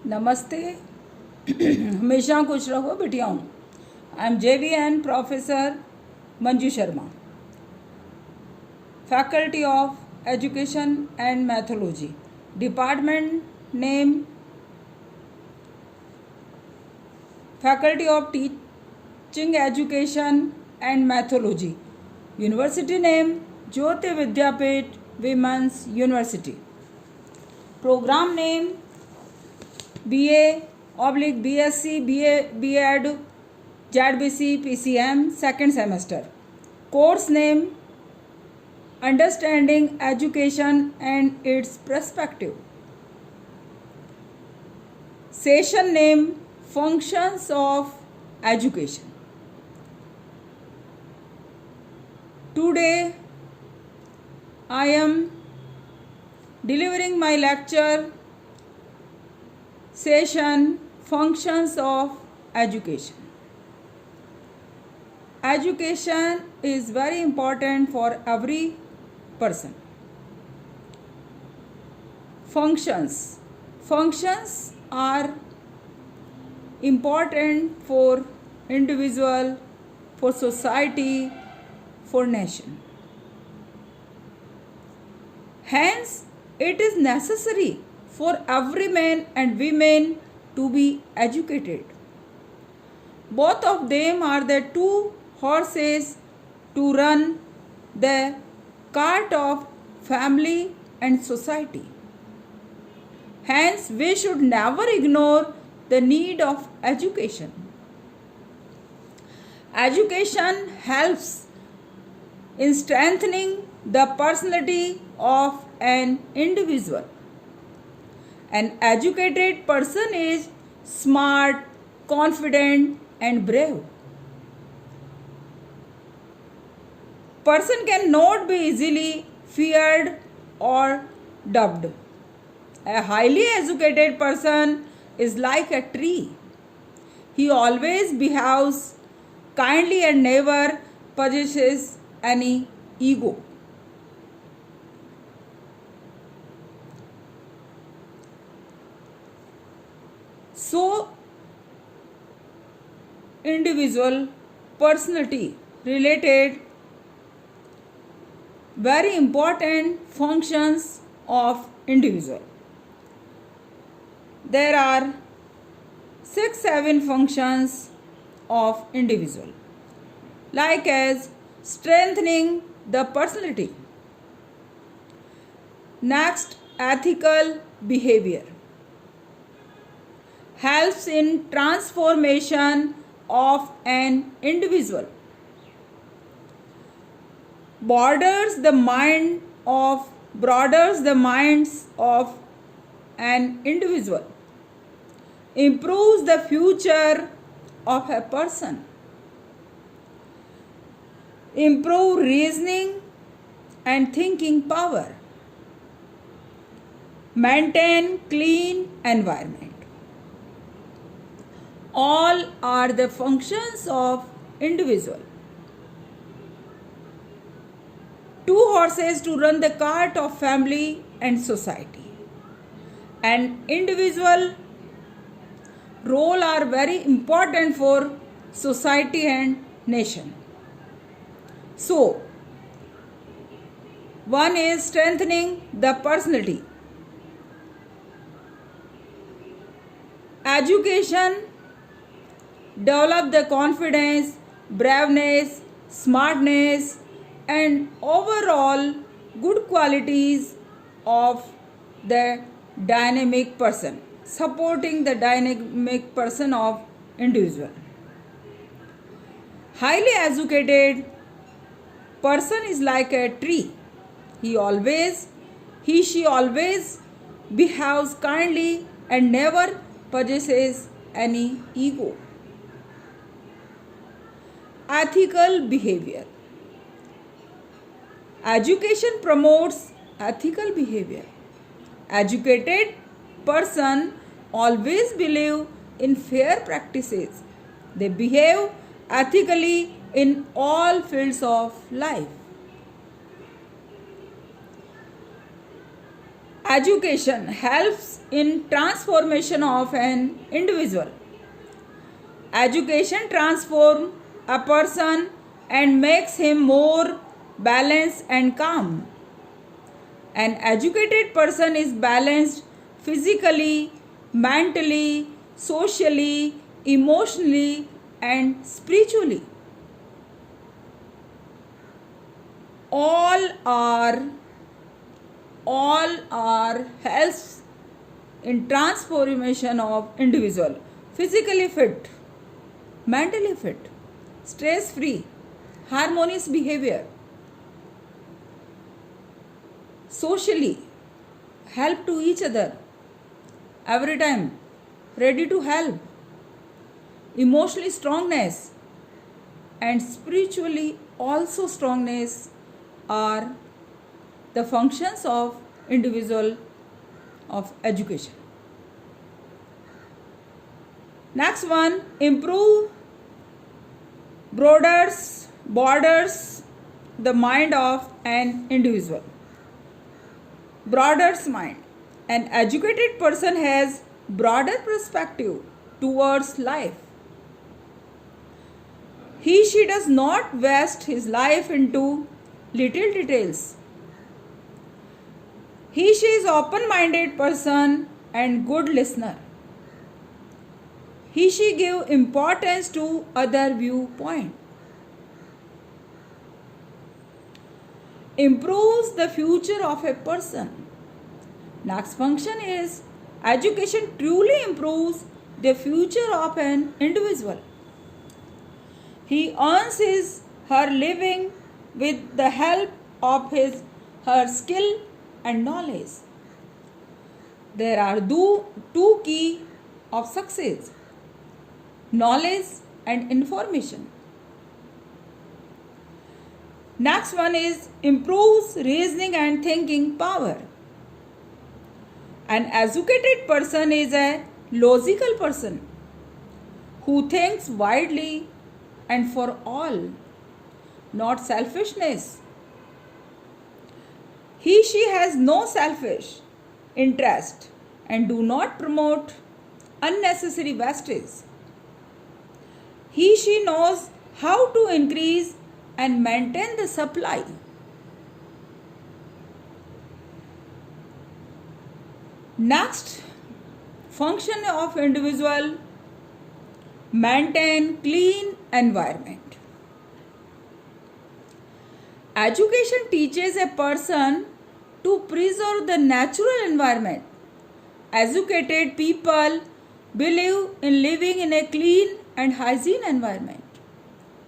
नमस्ते। हमेशा खुश रहो बिटियाओं। I am JVN professor Manju Sharma, faculty of education and methodology, department name faculty of teaching education and methodology, university name Jyoti Vidyapeeth women's university, programme name BA/BSc B.Ed ZBC PCM second semester, course name Understanding Education and its Perspective, session name Functions of Education. Today I am delivering my lecture session Functions of Education. Education is very important for every person. Functions are important for individual, for society, for nation. Hence, it is necessary for every man and women to be educated. Both of them are the two horses to run the cart of family and society. Hence, we should never ignore the need of education. Education helps in strengthening the personality of an individual. An educated person is smart, confident, and brave. Person cannot be easily feared or dubbed. A highly educated person is like a tree. He always behaves kindly and never possesses any ego. So, individual personality related very important functions of individual. There are 6-7 functions of individual, like as strengthening the personality. Next, ethical behavior helps in transformation of an individual, broadens the minds of an individual, improves the future of a person, improve reasoning and thinking power, maintain clean environment. All are the functions of individual. Two horses to run the cart of family and society. An individual role are very important for society and nation. So, one is strengthening the personality. Education develop the confidence, braveness, smartness, and overall good qualities of the dynamic person, supporting the dynamic person of individual. Highly educated person is like a tree. She always behaves kindly and never possesses any ego. Ethical behavior. Education promotes ethical behavior. Educated person always believe in fair practices. They behave ethically in all fields of life. Education helps in transformation of an individual. Education transforms a person and makes him more balanced and calm. An educated person is balanced physically, mentally, socially, emotionally, and spiritually. All are helps in transformation of individual. Physically fit, mentally fit, stress free, harmonious behavior, socially help to each other every time, ready to help, emotionally strongness, and spiritually also strongness are the functions of individual of education. Next one, improve borders the mind of an individual. Broader's mind. An educated person has broader perspective towards life. She does not waste his life into little details. She is open-minded person and good listener. She give importance to other viewpoint. Improves the future of a person. Next function is education truly improves the future of an individual. He earns her living with the help of her skill and knowledge. There are two key of success: knowledge and information. Next one is improves reasoning and thinking power. An educated person is a logical person who thinks widely and for all, not selfishness. She has no selfish interest and do not promote unnecessary wastage. She knows how to increase and maintain the supply. Next function of individual, maintain clean environment. Education teaches a person to preserve the natural environment. Educated people believe in living in a clean and hygiene environment.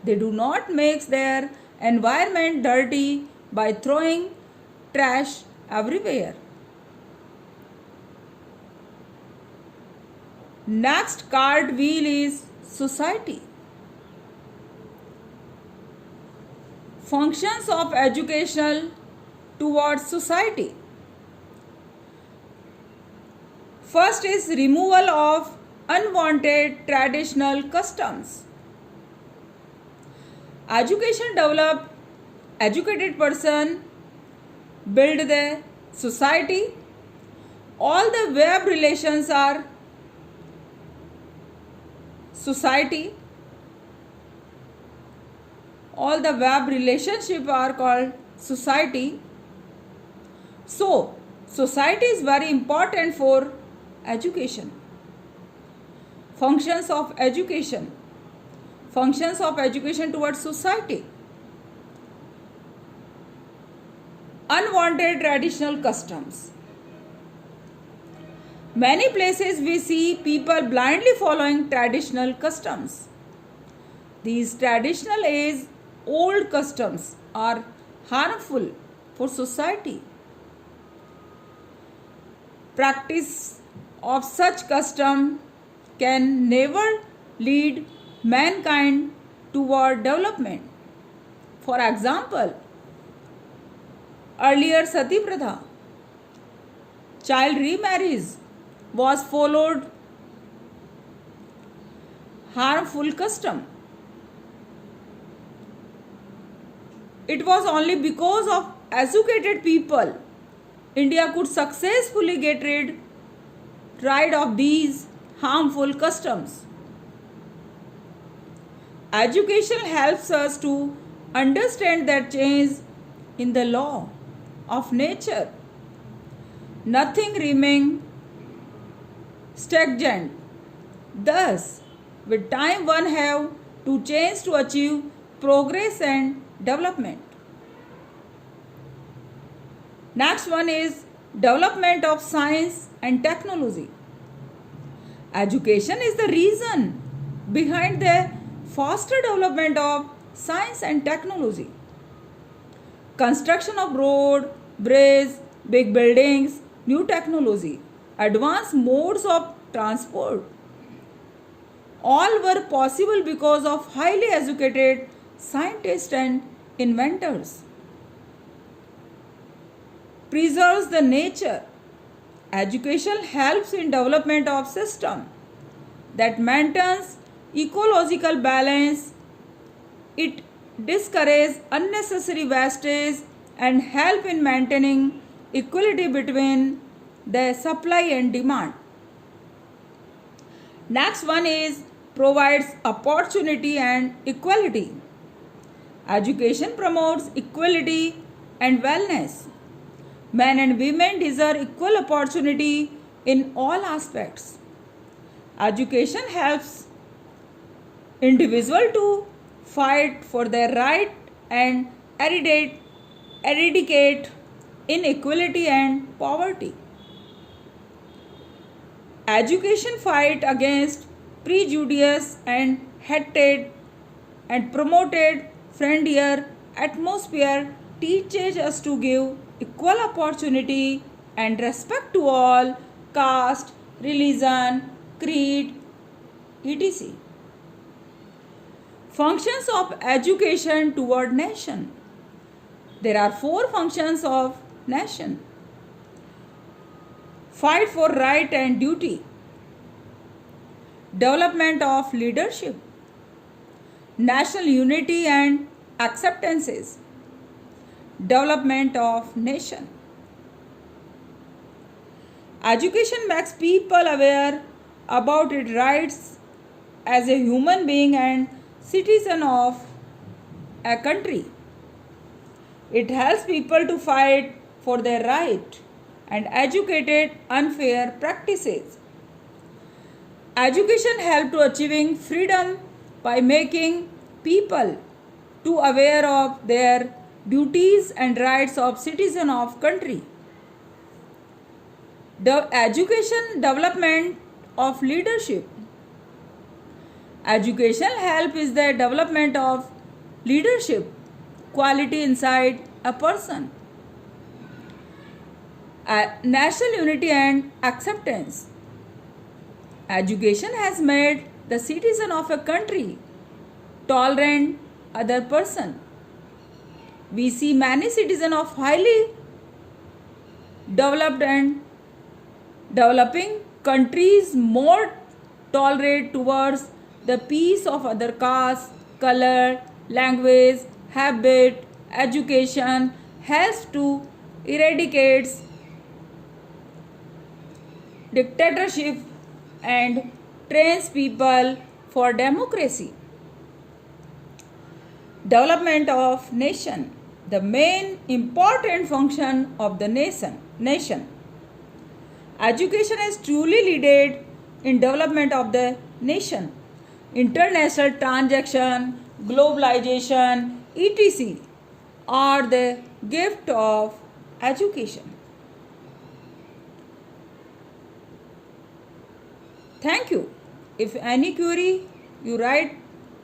They do not make their environment dirty by throwing trash everywhere. Next card wheel is society. Functions of education towards society. First is removal of unwanted traditional customs. Education develop educated person, build the society. All the web relations are society. All the web relationship are called society. So, society is very important for education. Functions of education. Functions of education towards society. Unwanted traditional customs. Many places we see people blindly following traditional customs. These traditional age old customs are harmful for society. Practice of such custom can never lead mankind toward development. For example, earlier Sati Pratha, child remarriage was followed harmful custom. It was only because of educated people India could successfully get rid of these harmful customs. Education helps us to understand that change in the law of nature. Nothing remains stagnant. Thus, with time one have to change to achieve progress and development. Next one is development of science and technology. Education is the reason behind the faster development of science and technology. Construction of road, bridge, big buildings, new technology, advanced modes of transport, all were possible because of highly educated scientists and inventors. Preserves the nature. Education helps in development of system that maintains ecological balance. It discourages unnecessary wastage and help in maintaining equality between the supply and demand. Next one is provides opportunity and equality. Education promotes equality and wellness. Men and women deserve equal opportunity in all aspects. Education helps individuals to fight for their right and eradicate inequality and poverty. Education fight against prejudice and hatred and promoted friendlier atmosphere teaches us to give equal opportunity and respect to all caste, religion, creed, etc. Functions of education toward nation. There are 4 functions of nation. Fight for right and duty. Development of leadership. National unity and acceptances. Development of nation. Education makes people aware about its rights as a human being and citizen of a country. It helps people to fight for their right and educate unfair practices. Education helps to achieving freedom by making people to aware of their duties and rights of citizen of country. The education development of leadership. Education help is the development of leadership quality inside a person. National unity and acceptance. Education has made the citizen of a country tolerant other person. We see many citizens of highly developed and developing countries more tolerate towards the peace of other caste, color, language, habit, education helps to eradicate dictatorship and trains people for democracy. Development of nation. The main important function of the nation. Education has truly led in development of the nation. International transaction, globalization, etc. are the gift of education. Thank you. If any query you write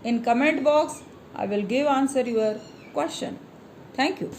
in comment box, I will give answer your question. Thank you.